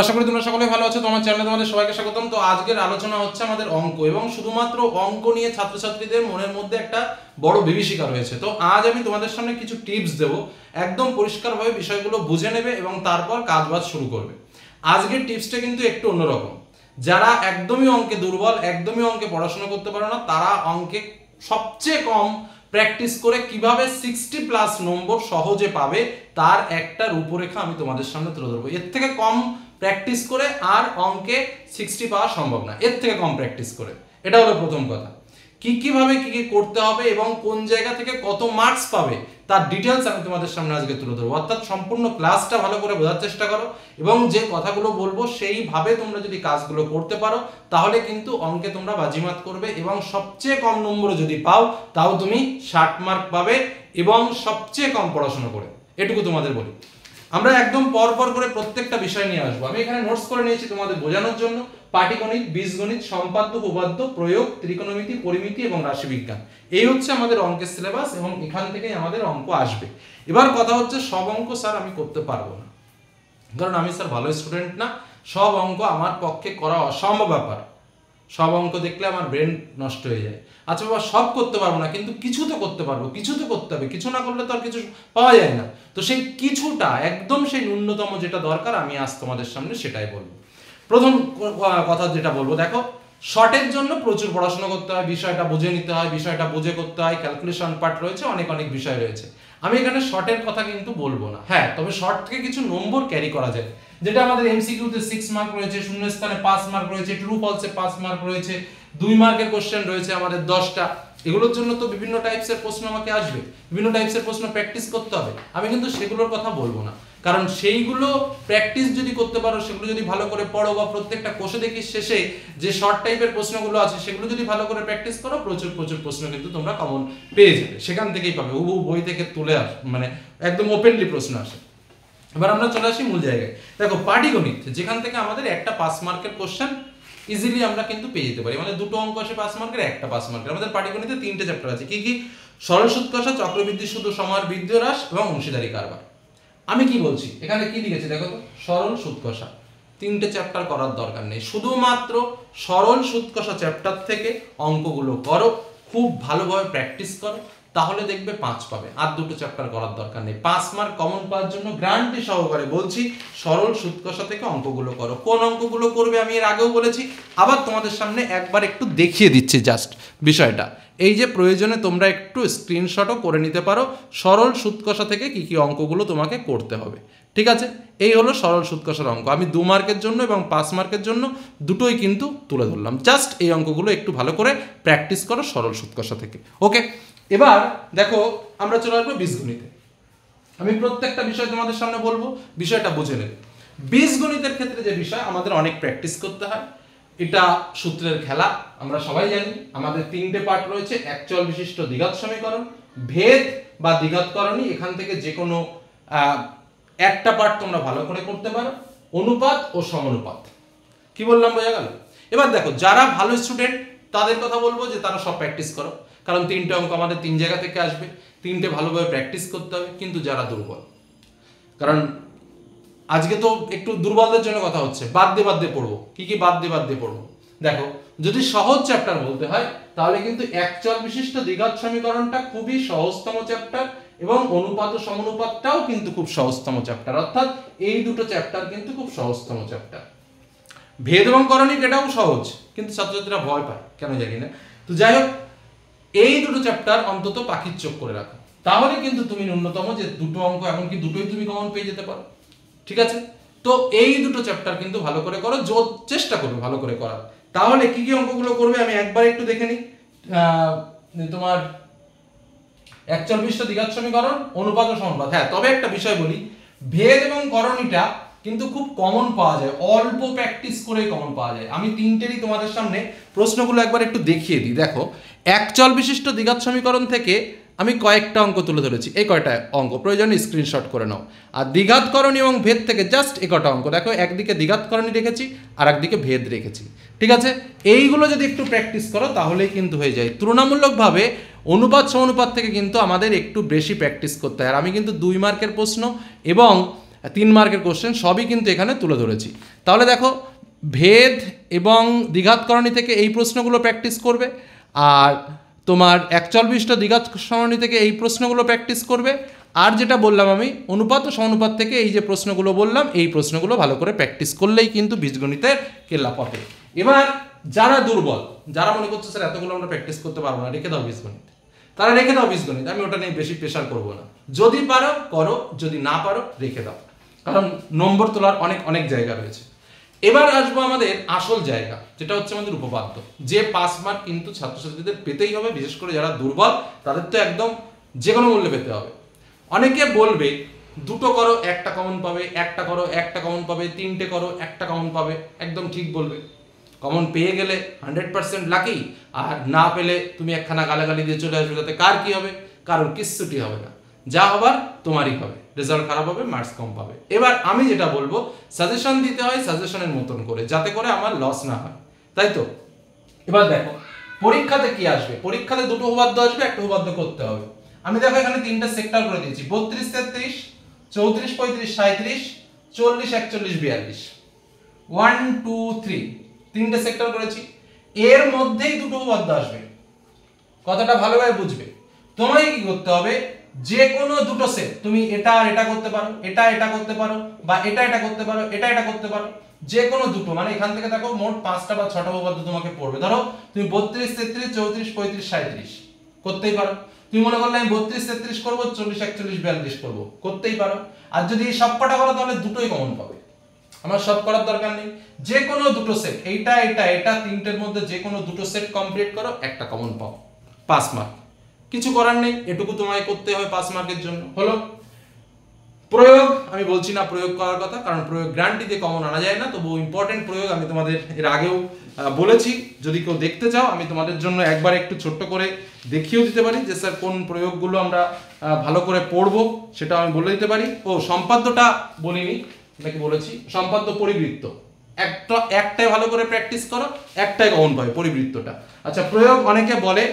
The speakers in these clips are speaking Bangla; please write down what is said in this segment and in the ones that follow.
আশা করি তোমরা সকলে ভালো আছো। তোমার চ্যানেলে তোমাদের সবাইকে স্বাগতম। তো আজকের আলোচনা হচ্ছে আমাদের অঙ্ক, এবং শুধুমাত্র অঙ্ক নিয়ে ছাত্রছাত্রীদের মনের মধ্যে একটা বড় বিভীষিকা রয়েছে। তো আজ আমি তোমাদের সামনে কিছু টিপস দেব, একদম পরিষ্কারভাবে বিষয়গুলো বুঝে নেবে এবং তারপর কাজবাজ শুরু করবে। আজকের টিপসটা কিন্তু একটু অন্যরকম। যারা একদমই অঙ্কে দুর্বল, একদমই অঙ্কে পড়াশোনা করতে পারো না, তারা অঙ্কে সবচেয়ে কম প্র্যাকটিস করে কিভাবে 60+ নম্বর সহজে পাবে তার একটা রূপরেখা আমি তোমাদের সামনে তুলে ধরবো। এর থেকে কম প্র্যাকটিস করে আর অঙ্কে 60 পাওয়া সম্ভব না, এর থেকে কম প্র্যাকটিস করে। এটা হলো প্রথম কথা। কিভাবে কি করতে হবে এবং কোন জায়গা থেকে কত মার্কস পাবে তার ডিটেলস আমি তোমাদের সামনে আজকে তুলে ধরবো। অর্থাৎ সম্পূর্ণ ক্লাসটা ভালো করে বোঝার চেষ্টা করো, এবং যে কথাগুলো বলবো সেইভাবে তোমরা যদি কাজগুলো করতে পারো তাহলে কিন্তু অঙ্কে তোমরা বাজিমাত করবে, এবং সবচেয়ে কম নম্বর যদি পাও তাও তুমি 60 মার্ক পাবে, এবং সবচেয়ে কম পড়াশোনা করে। এটুকু তোমাদের বলি। আমরা একদম পর করে প্রত্যেকটা বিষয় নিয়ে আসবো। আমি এখানে নোটস করে নিয়েছি তোমাদের বোঝানোর জন্য। পাটিগণিত, বীজগণিত, সম্পাদ্য, উপপাদ্য, প্রয়োগ, ত্রিকোণমিতি, পরিমিতি এবং রাশিবিজ্ঞান, এই হচ্ছে আমাদের অঙ্কের সিলেবাস, এবং এখান থেকেই আমাদের অঙ্ক আসবে। এবার কথা হচ্ছে, সব অঙ্ক স্যার আমি করতে পারবো না, কারণ আমি স্যার ভালো স্টুডেন্ট না, সব অঙ্ক আমার পক্ষে করা অসম্ভব ব্যাপার, সব অঙ্ক দেখলে আমার ব্রেন নষ্ট হয়ে যায়। আচ্ছা বাবা, সব করতে পারবো না, কিন্তু কিছু তো করতে পারবো, কিছু তো করতে হবে, কিছু না করলে তো আর কিছু পাওয়া যায় না। তো সেই কিছুটা, একদম সেই ন্যূনতম যেটা দরকার, আমি আজ তোমাদের সামনে সেটাই বলবো। প্রথম কথা যেটা বলবো, দেখো, শর্টের জন্য প্রচুর পড়াশোনা করতে হয়, বিষয়টা বুঝে নিতে হয়, বিষয়টা বুঝে করতে হয়, ক্যালকুলেশন পার্ট রয়েছে, অনেক বিষয় রয়েছে। আমি এখানে শর্টের কথা কিন্তু বলবো না। হ্যাঁ, তবে শর্ট থেকে কিছু নম্বর ক্যারি করা যায়, যেটা আমাদের এমসিকিউতে 6 মার্ক রয়েছে, শূন্যস্থানে 5 মার্ক রয়েছে, ট্রু ফলসে 5 মার্ক রয়েছে, 2 মার্কের কোশ্চেন রয়েছে আমাদের 10টা। এগুলোর জন্য তো বিভিন্ন টাইপসের প্রশ্ন আমাকে আসবে, বিভিন্ন টাইপসের প্রশ্ন প্র্যাকটিস করতে হবে। আমি কিন্তু সেগুলোর কথা বলবো না, কারণ সেইগুলো প্র্যাকটিস যদি করতে পারো, সেগুলো যদি ভালো করে পড়ো, বা প্রত্যেকটা কোষে দেখি শেষে যে শর্ট টাইপের প্রশ্নগুলো আছে সেগুলো যদি ভালো করে প্র্যাকটিস করো, প্রচুর প্রশ্ন কিন্তু তোমরা কমন পেয়ে যাবে, সেখান থেকেই পাবে। বই থেকে তুলে মানে একদম ওপেনলি প্রশ্ন আসে। এবার আমরা চলে আসি মূল জায়গায়। দেখো, পাটিগণিত, যেখান থেকে আমাদের একটা 5 মার্কের কোশ্চেন ইজিলি আমরা কিন্তু পেয়ে যেতে পারি। আমাদের দুটো অঙ্ক আসে 5 মার্কের, একটা 5 মার্কের। আমাদের পাটিগণিতে 3টে চ্যাপ্টার আছে। কি সরল সুদ কষা, চক্রবৃদ্ধি সুদ ও সময়ের বৃদ্ধি ও হ্রাস, এবং অংশীদারি কারবার। আমি কি বলছি, এখানে কি লিখেছি দেখো তো, সরল সুদ কষা। 3টে চ্যাপ্টার করার দরকার নেই, শুধুমাত্র সরল সুদ কষা চ্যাপ্টার থেকে অঙ্কগুলো করো, খুব ভালোভাবে প্র্যাকটিস করো, তাহলে দেখবে 5 পাবে। আর দুটো চ্যাপ্টার করার দরকার নেই। 5 মার্ক কমন পাওয়ার জন্য গ্যারান্টি সহকারে বলছি, সরল সুদ কষা থেকে অঙ্কগুলো করো। কোন অঙ্কগুলো করবে আমি এর আগেও বলেছি, আবার তোমাদের সামনে একবার একটু দেখিয়ে দিচ্ছি জাস্ট বিষয়টা। এই যে প্রয়োজনে তোমরা একটু স্ক্রিনশটও করে নিতে পারো, সরল সুদ কষা থেকে কি অঙ্কগুলো তোমাকে করতে হবে। ঠিক আছে, এই হলো সরল সুদ কষার অঙ্ক। আমি 2 মার্কের জন্য এবং 5 মার্কের জন্য দুটোই কিন্তু তুলে ধরলাম। জাস্ট এই অঙ্কগুলো একটু ভালো করে প্র্যাকটিস করো সরল সুদ কষা থেকে। ওকে, এবার দেখো, আমরা চলে আসবো বীজগণিতে। আমি প্রত্যেকটা বিষয় তোমাদের সামনে বলবো, বিষয়টা বুঝে নেবে। বীজগণিতের ক্ষেত্রে যে বিষয় আমাদের অনেক প্র্যাকটিস করতে হয়, এটা সূত্রের খেলা, আমরা সবাই জানি। আমাদের 3টে পার্ট রয়েছে, একচল বিশিষ্ট দ্বিঘাত সমীকরণ, ভেদ বা দ্বিঘাতকরণী, এখান থেকে যে কোনো একটা পার্ট তোমরা ভালো করে করতে পারো, অনুপাত ও সমানুপাত। কি বললাম, বোঝা গেল? এবার দেখো, যারা ভালো স্টুডেন্ট তাদের কথা বলবো যে তারা সব প্র্যাকটিস করো, কারণ 3টে অঙ্ক আমাদের 3 জায়গা থেকে আসবে, 3টে ভালোভাবে প্র্যাকটিস করতে হবে। কিন্তু যারা দুর্বল, কারণ আজকে তো একটু দুর্বলদের জন্য কথা হচ্ছে, বাদ দিয়ে পড়বো। কি বাদ দিয়ে পড়বো? দেখো, যদি সহজ চ্যাপ্টার বলতে হয় তাহলে কিন্তু একচল বিশিষ্ট দ্বিঘাত সমীকরণটা খুবই সহজতম চ্যাপ্টার, এবং অনুপাত ও সমানুপাতটাও কিন্তু খুব সহজতম চ্যাপ্টার। অর্থাৎ এই দুটো চ্যাপ্টার কিন্তু খুব সহজতম চ্যাপ্টার। ভেদ এবং করণিক এটাও সহজ, কিন্তু ছাত্রছাত্রীরা ভয় পায়, কেন জানি না। তো যাই হোক, এই দুটো চ্যাপ্টার অন্তত পাখির চোখ করে রাখো, তাহলে কিন্তু তুমি ন্যূনতম যে দুটো অঙ্ক, এমনকি দুটোই তুমি কমন পেয়ে যেতে পারো। ঠিক আছে, তো এই দুটো চ্যাপ্টার কিন্তু ভালো করে করো, চেষ্টা করবে ভালো করে করার। তাহলে কি অঙ্কগুলো করবে আমি একবার একটু দেখে নিই। তোমার একচল বিশিষ্ট দ্বিঘাত সমীকরণ, অনুপাত ও সমানুপাত। হ্যাঁ, তবে একটা বিষয় বলি, ভেদ এবং করণীটা কিন্তু খুব কমন পাওয়া যায়, অল্প প্র্যাকটিস করে কমন পাওয়া যায়। আমি 3টেরই তোমাদের সামনে প্রশ্নগুলো একবার একটু দেখিয়ে দিই। দেখো, একচল বিশিষ্ট দ্বিঘাত সমীকরণ থেকে আমি কয়েকটা অঙ্ক তুলে ধরেছি, এই কয়টা অঙ্ক প্রয়োজনে স্ক্রিনশট করে নাও। আর দ্বিঘাতকরণী এবং ভেদ থেকে জাস্ট এই কটা অঙ্ক দেখো, একদিকে দ্বিঘাতকরণী রেখেছি আর একদিকে ভেদ রেখেছি। ঠিক আছে, এইগুলো যদি একটু প্র্যাকটিস করো তাহলেই কিন্তু হয়ে যায়। তুলনামূলকভাবে অনুপাত সমানুপাত থেকে কিন্তু আমাদের একটু বেশি প্র্যাকটিস করতে হয়। আর আমি কিন্তু 2 মার্কের প্রশ্ন এবং 3 মার্কের কোশ্চেন সবই কিন্তু এখানে তুলে ধরেছি। তাহলে দেখো, ভেদ এবং দ্বিঘাতকরণী থেকে এই প্রশ্নগুলো প্র্যাকটিস করবে, আর তোমার একচল বিশিষ্ট দ্বিঘাত সরণী থেকে এই প্রশ্নগুলো প্র্যাকটিস করবে, আর যেটা বললাম আমি অনুপাত ও সমানুপাত থেকে এই যে প্রশ্নগুলো বললাম এই প্রশ্নগুলো ভালো করে প্র্যাকটিস করলেই কিন্তু বীজগণিতের কেল্লা পথে। এবার যারা দুর্বল, যারা মনে করছে স্যার এতগুলো আমরা প্র্যাকটিস করতে পারবো না, রেখে দাও বীজগণিত, তারা রেখে দাও বীজগণিত, আমি ওটা নিয়ে বেশি প্রেশার করবো না। যদি পারো করো, যদি না পারো রেখে দাও, কারণ নম্বর তোলার অনেক অনেক জায়গা রয়েছে। এবার আসবো আমাদের আসল জায়গা, যেটা হচ্ছে আমাদের উপপাদ্য। যে 5 মার্ক কিন্তু ছাত্রছাত্রীদের পেতেই হবে, বিশেষ করে যারা দুর্বল তাদের তো একদম যে কোনো মূল্যে পেতে হবে। অনেকে বলবে দুটো করো একটা কমন পাবে, একটা করো একটা কমন পাবে, 3টে করো একটা কমন পাবে, একদম ঠিক বলবে। কমন পেয়ে গেলে 100% লাকি, আর না পেলে তুমি একখানা গালাগালি দিয়ে চলে আসবে, তাতে কার কি হবে? কারোর কিচ্ছুটি হবে না, যা হবার তোমারই হবে, রেজাল্ট খারাপ হবে, মার্কস কম পাবে। এবার আমি যেটা বলবো, সাজেশন দিতে হয় সাজেশনের মতন করে, যাতে করে আমার লস না হয়, তাই তো? এবার দেখো পরীক্ষাতে কি আসবে, পরীক্ষাতে দুটো উপপাদ্য আসবে, একটা উপপাদ্য করতে হবে। আমি দেখো এখানে 3টা সেক্টর করে দিয়েছি, 32 33 34 35 37 40 41 42, 1 2 3, 3টে সেক্টর করেছি। এর মধ্যেই দুটো উপপাদ্য আসবে, কথাটা ভালোভাবে বুঝবে। তোমাকে কি করতে হবে, যে কোনো দুটো সেট, তুমি এটা আর এটা করতে পারো, এটা এটা করতে পারো, বা এটা এটা করতে পারো, এটা এটা করতে পারো, যে কোনো দুটো, মানে এখান থেকে দেখো মোট 5টা বা 6টা উপপাদ্য তোমাকে পড়বে। ধরো তুমি 32 33 34 35 37 করতেই পারো। তুমি মনে করলে আমি 32 33 করবো, 40 41 42 করবো, করতেই পারো। আর যদি সব কটা করো তাহলে দুটোই কমন পাবে, আমার সব করার দরকার নেই। যে কোনো দুটো সেট, এইটা এটা এটা 3টের মধ্যে যে কোনো দুটো সেট কমপ্লিট করো, একটা কমন পাও, 5 মার্ক। কিছু করার নেই, এটুকু তোমায় করতে হবে 5 মার্কের জন্য। হলো প্রয়োগ, আমি বলছি না প্রয়োগ করার কথা, কারণ প্রয়োগ গ্যারান্টি দিয়ে কমন আনা যায় না, তবু ইম্পর্টেন্ট প্রয়োগ আমি তোমাদের এর আগেও বলেছি। যদি কেউ দেখতে চাও আমি তোমাদের জন্য একবার একটু ছোট্ট করে দেখিয়েও দিতে পারি যে স্যার কোন প্রয়োগগুলো আমরা ভালো করে পড়বো, সেটা আমি বলে দিতে পারি। ও সম্পাদ্যটা বলিনি নাকি, বলেছি সম্পাদ্য পরিবৃত্ত, একটাই ভালো করে প্র্যাকটিস করো, একটাই কমন পাবে পরিবৃত্তটা। আচ্ছা প্রয়োগ, অনেকে বলে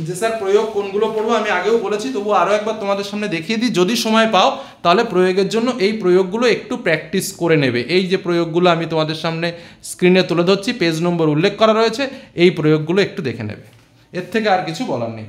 যে স্যার প্রয়োগ কোনগুলো পড়বো, আমি আগেও বলেছি, তবু আরও একবার তোমাদের সামনে দেখিয়ে দিই, যদি সময় পাও তাহলে প্রয়োগের জন্য এই প্রয়োগগুলো একটু প্র্যাকটিস করে নেবে। এই যে প্রয়োগগুলো আমি তোমাদের সামনে স্ক্রিনে তুলে ধরছি, পেজ নম্বর উল্লেখ করা রয়েছে, এই প্রয়োগগুলো একটু দেখে নেবে, এর থেকে আর কিছু বলার নেই,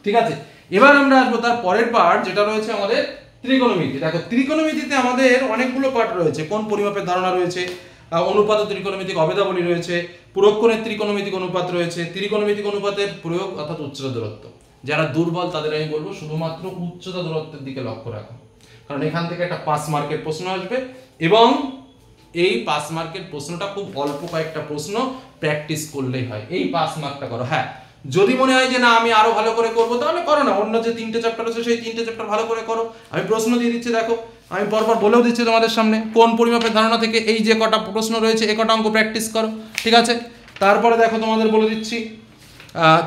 ঠিক আছে? এবার আমরা আসবো তার পরের পার্ট, যেটা রয়েছে আমাদের ত্রিকোণমিতি। দেখো ত্রিকোণমিতিতে আমাদের অনেকগুলো পার্ট রয়েছে, কোন পরিমাপের ধারণা রয়েছে, অনুপাত ত্রিকোণমিতিক অভেদাবলী রয়েছে, পুরক্ষণের ত্রিকোণমিতিক অনুপাত রয়েছে, ত্রিকোণমিতিক অনুপাতের প্রয়োগ অর্থাৎ উচ্চতা দূরত্ব। যারা দুর্বল তাদের আমি বলবো শুধুমাত্র উচ্চতা দূরত্বের দিকে লক্ষ্য রাখো, কারণ এখান থেকে একটা 5 মার্কের প্রশ্ন আসবে, এবং এই 5 মার্কের প্রশ্নটা খুব অল্প কয়েকটা প্রশ্ন প্র্যাকটিস করলেই হয়, এই 5 মার্কটা করো। হ্যাঁ, যদি মনে হয় যে না আমি আরো ভালো করে করবো, তাহলে করো না, অন্য যে 3টে চ্যাপ্টার আছে সেই 3টে চ্যাপ্টার ভালো করে করো। আমি প্রশ্ন দিয়ে দিচ্ছি, দেখো আমি পরপর বলেও দিচ্ছি তোমাদের সামনে, কোন পরিমাপের ধারণা থেকে এই যে কটা প্রশ্ন রয়েছে এ কটা অঙ্ক প্র্যাকটিস করো, ঠিক আছে? তারপরে দেখো তোমাদের বলে দিচ্ছি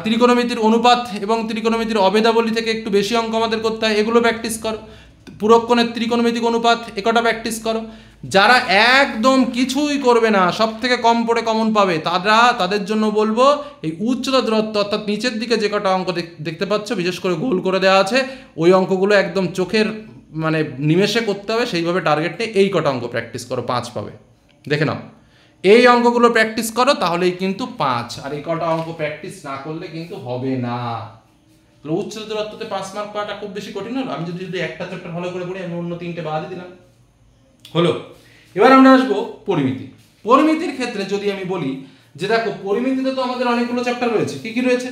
ত্রিকোণমিতির অনুপাত এবং ত্রিকোণমিতির অভেদাবলী থেকে একটু বেশি অঙ্ক আমাদের করতে হয়, এগুলো প্র্যাকটিস করো। পুরক্ষণের ত্রিকোণমিতিক অনুপাত এ কটা প্র্যাকটিস করো। যারা একদম কিছুই করবে না, সব থেকে কম পড়ে কমন পাবে, তাদের জন্য বলবো এই উচ্চতা দূরত্ব অর্থাৎ নিচের দিকে যে কটা অঙ্ক দেখতে পাচ্ছ, বিশেষ করে গোল করে দেওয়া আছে, ওই অঙ্কগুলো একদম চোখের মানে নিমেষে করতে হবে, সেইভাবে টার্গেট নিয়ে এই কটা অঙ্ক প্র্যাকটিস করো, 5 পাবে, দেখে নাও। এই অঙ্কগুলো প্র্যাকটিস করো তাহলেই কিন্তু 5, আর এই কটা অঙ্ক প্র্যাকটিস না করলে কিন্তু হবে না। উচ্চতা দূরত্বতে 5 মার্ক পাওয়াটা খুব বেশি কঠিন হলো। আমি যদি একটা চ্যাপ্টার ভালো করে পড়ি, আমি অন্য 3টে বাদই দিলাম, হলো। এবার আমরা আসবো পরিমিতি। পরিমিতির ক্ষেত্রে যদি আমি বলি যে দেখো পরিমিতিতে তো আমাদের অনেকগুলো চ্যাপ্টার রয়েছে, কি কি রয়েছে?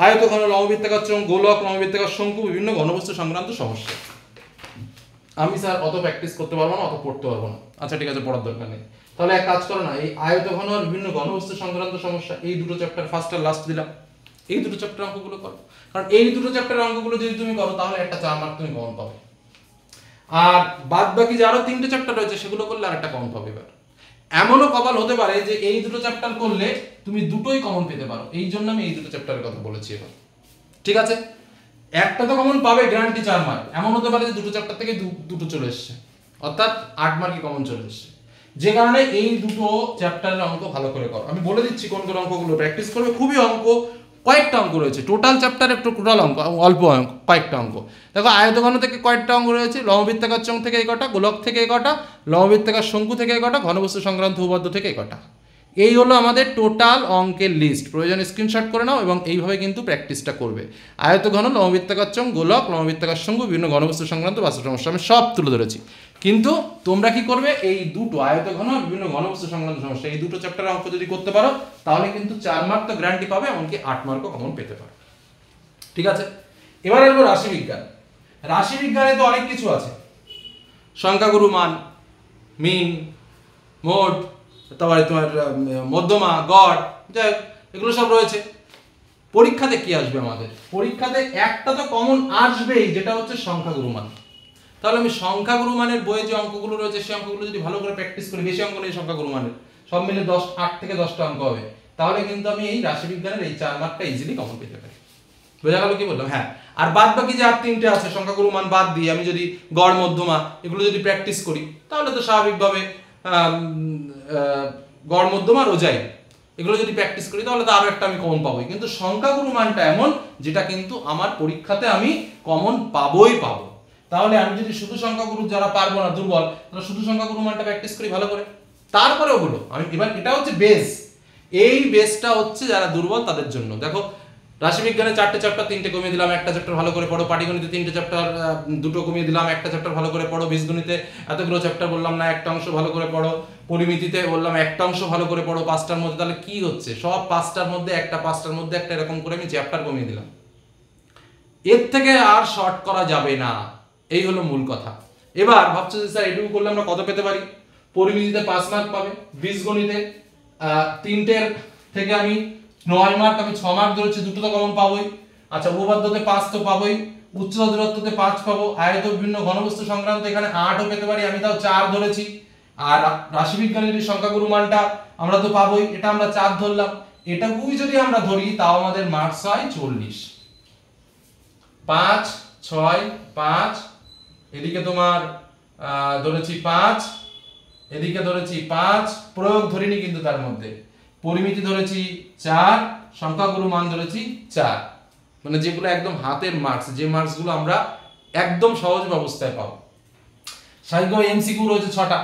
আয়তঘন, লম্ববৃত্তাকার চোঙ, গোলক, লম্ববৃত্তাকার শঙ্কু, বিভিন্ন ঘনবস্তু সংক্রান্ত সমস্যা। আমি স্যার অত প্র্যাকটিস করতে পারবো না, অত পড়তে পারবো না, আচ্ছা ঠিক আছে, পড়ার দরকার নেই। তাহলে এক কাজ করো না, এই আয়তঘন আর বিভিন্ন ঘনবস্তু সংক্রান্ত সমস্যা, এই দুটো চ্যাপ্টার ফার্স্ট আর লাস্ট দিলাম, এই দুটো চ্যাপ্টার অঙ্কগুলো করো, কারণ এই দুটো চ্যাপ্টারের অঙ্কগুলো যদি তুমি করো তাহলে একটা 4 মার্ক তুমি কমন পাবে। আর বাদ বাকি যে আরো 3টে চ্যাপ্টার রয়েছে সেগুলো করলে আরেকটা কমন পাবে। এবার এমনও কপাল হতে পারে যে এই দুটো চ্যাপ্টার করলে তুমি দুটোই কমন পেতে পারো, এই জন্য আমি এই দুটো চ্যাপ্টারের কথা বলেছি এবার, ঠিক আছে? একটা তো কমন পাবে গ্যারান্টি 4 মার্ক, এমন হতে পারে যে দুটো চ্যাপ্টার থেকে দুটো চলে এসছে, অর্থাৎ 8 মার্কই কমন চলে এসছে, যে কারণে এই দুটো চ্যাপ্টারের অঙ্ক ভালো করে করো। আমি বলে দিচ্ছি কোন কোন অঙ্কগুলো প্র্যাকটিস করবে, খুবই অঙ্ক কয়েকটা অঙ্ক রয়েছে, টোটাল চ্যাপ্টারে টোটাল অঙ্ক অল্প অঙ্ক, কয়েকটা অঙ্ক। দেখো আয়তঘন থেকে কয়েকটা অঙ্ক রয়েছে, লম্ববৃত্তাকার চোঙ থেকে কটা, গোলক থেকে কটা, লম্ববৃত্তাকার শঙ্কু থেকে কটা, ঘনবস্তু সংক্রান্ত উপপাদ্য থেকে কটা। এই হলো আমাদের টোটাল অঙ্কের লিস্ট। প্রয়োজনে স্ক্রিনশট করে নাও এবং এইভাবে কিন্তু প্র্যাকটিসটা করবে। আয়তঘন, লম্ববৃত্তাকার চোঙ, গোলক, লম্ববৃত্তাকার শঙ্কু, বিভিন্ন ঘনবস্তু সংক্রান্ত বাস্তব সমস্যা আমি সব তুলে ধরেছি। কিন্তু তোমরা কি করবে, এই দুটো আয়তঘন আর বিভিন্ন ঘনবস্তু সংক্রান্ত সমস্যা, এই দুটো চ্যাপ্টারের অঙ্ক যদি করতে পারো তাহলে কিন্তু 4 মার্ক তো গ্যারান্টি পাবে, এমনকি 8 মার্কও কমন পেতে পারো। ঠিক আছে, এবার আসবো রাশিবিজ্ঞান। রাশিবিজ্ঞানে তো অনেক কিছু আছে, সংখ্যাগুরু মান, মিন, মোড, তারপরে তোমার মধ্যমা, গড়, যাই হোক এগুলো সব রয়েছে। পরীক্ষাতে কি আসবে আমাদের, পরীক্ষাতে একটা তো কমন আসবেই, যেটা হচ্ছে সংখ্যাগুরু মান। তাহলে আমি সংখ্যাগুরু মানের বইয়ে যে অঙ্কগুলো রয়েছে সেই অঙ্কগুলো যদি ভালো করে প্র্যাকটিস করি, বেশি অঙ্ক নেই সংখ্যাগুরু মানের, সব মিলে 8 থেকে 10টা অঙ্ক হবে, তাহলে কিন্তু আমি এই রাশিবিজ্ঞানের এই 4 মার্কটা ইজিলি কমন পেতে পারি। বোঝা গেল কি বললাম? হ্যাঁ, আর বাদ বাকি যে আর 3টে আছে সংখ্যাগুরু মান বাদ দিয়ে আমি যদি গড়, মধ্যমা এগুলো যদি প্র্যাকটিস করি তাহলে তো স্বাভাবিকভাবে গড়, মধ্যমা, রোজাই এগুলো যদি প্র্যাকটিস করি তাহলে তো আরো একটা আমি কমন পাবোই। কিন্তু সংখ্যাগুরু মানটা এমন যেটা কিন্তু আমার পরীক্ষাতে আমি কমন পাবোই পাবো। তাহলে আমি যদি শুধু সংখ্যাগুরু, যারা পারবো না, দুর্বল, তারা শুধু সংখ্যাগুরু মানটা প্র্যাকটিস করি ভালো করে, তারপরে ওগুলো আমি এবার, এটা হচ্ছে বেস। এই বেসটা হচ্ছে যারা দুর্বল তাদের জন্য। দেখো রাশিবিজ্ঞানে 4টে চ্যাপ্টার 3টে কমিয়ে দিলাম, একটা চ্যাপ্টার ভালো করে পড়ো। পাটিগণিতে 3টে চ্যাপ্টার 2টো কমিয়ে দিলাম, একটা চ্যাপ্টার ভালো করে পড়ো। বীজগণিতে এতগুলো চ্যাপ্টার বললাম না, একটা অংশ ভালো করে পড়ো। পরিমিতিতে বললাম একটা অংশ ভালো করে পড়ো 5টার মধ্যে। তাহলে কি হচ্ছে, সব 5টার মধ্যে একটা, 5টার মধ্যে একটা, এরকম করে আমি চ্যাপ্টার কমিয়ে দিলাম। এর থেকে আর শর্ট করা যাবে না, এই হলো মূল কথা। এবার ভাবছো যে স্যার এটুকু করলে আমরা কত পেতে পারি? পরিমিতিতে 5 মার্ক পাবে, বীজগণিতে 3টের থেকে আমি 9 মার্ক, আমি 6 মার্ক ধরেছি, দুটো তো কমন পাবোই। আচ্ছা, উপপাদ্যতে 5 তো পাবোই, উচ্চতা দূরত্বতে 5 পাবো, আয়ত বিভিন্ন ঘনবস্তু সংক্রান্ত এখানে 8ও পেতে পারি, আমি তাও 4 ধরেছি। আর রাশিবিজ্ঞানের যে সংখ্যাগুরু মানটা আমরা তো পাবোই, এটা আমরা 4 ধরলাম। এটাকুই যদি আমরা ধরি তাও আমাদের মার্কস হয় 40। 5, 6, 5, এদিকে তোমার ধরেছি 5, এদিকে ধরেছি 5, প্রয়োগ ধরিনি কিন্তু তার মধ্যে, পরিমিতি ধরেছি 4, সংখ্যাগুরু মান ধরেছি 4, মানে যেগুলো একদম হাতের মার্কস, যে মার্কসগুলো আমরা একদম সহজ ব্যবস্থায় পাবো। স্বাভাবিকভাবে এমসিকিউ রয়েছে 6টা,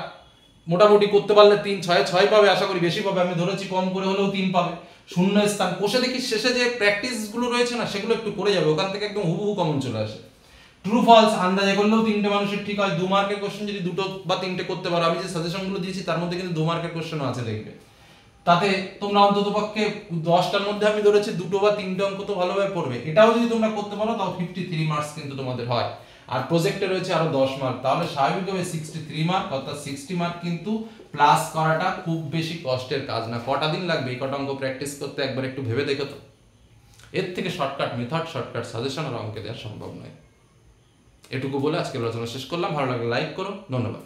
মোটামুটি করতে পারলে 3, 6, 6 পাবে, আশা করি বেশি পাবে। আমি ধরেছি কম করে হলেও 3 পাবে। শূন্য স্থান কষে দেখি শেষে যে প্র্যাকটিসগুলো রয়েছে না, সেগুলো একটু করে যাবে, ওখান থেকে একদম হুবহু কমন চলে আসে। ট্রু ফলস আন্দাজে করলেও 3টে মানুষের ঠিক হয়। 2 মার্কের কোশ্চেন যদি 2টো বা 3টে করতে পারো, আমি যে সাজেশনগুলো দিয়েছি তার মধ্যে কিন্তু 2 মার্কের কোশ্চেনও আছে, দেখবে। তাতে তোমরা অন্তত পক্ষে 10টার মধ্যে আমি ধরেছি 2টো বা 3টে অঙ্ক তো ভালোভাবে পড়বে। এটাও যদি তোমরা করতে পারো তাও 53 মার্কস কিন্তু তোমাদের হয়। আর প্রজেক্টে রয়েছে আরো 10 মার্ক, তাহলে স্বাভাবিকভাবে 63 মার্ক, অর্থাৎ 60 মার্ক কিন্তু প্লাস করাটা খুব বেশি কষ্টের কাজ না। কটা দিন লাগবে এই কটা অঙ্ক প্র্যাকটিস করতে, একবার একটু ভেবে দেখো তো। এর থেকে শর্টকাট মেথড, শর্টকাট সাজেশন আর অঙ্কে দেওয়া সম্ভব নয়। এটুকু বলে আজকের আলোচনা শেষ করলাম। ভালো লাগলে লাইক করো, ধন্যবাদ।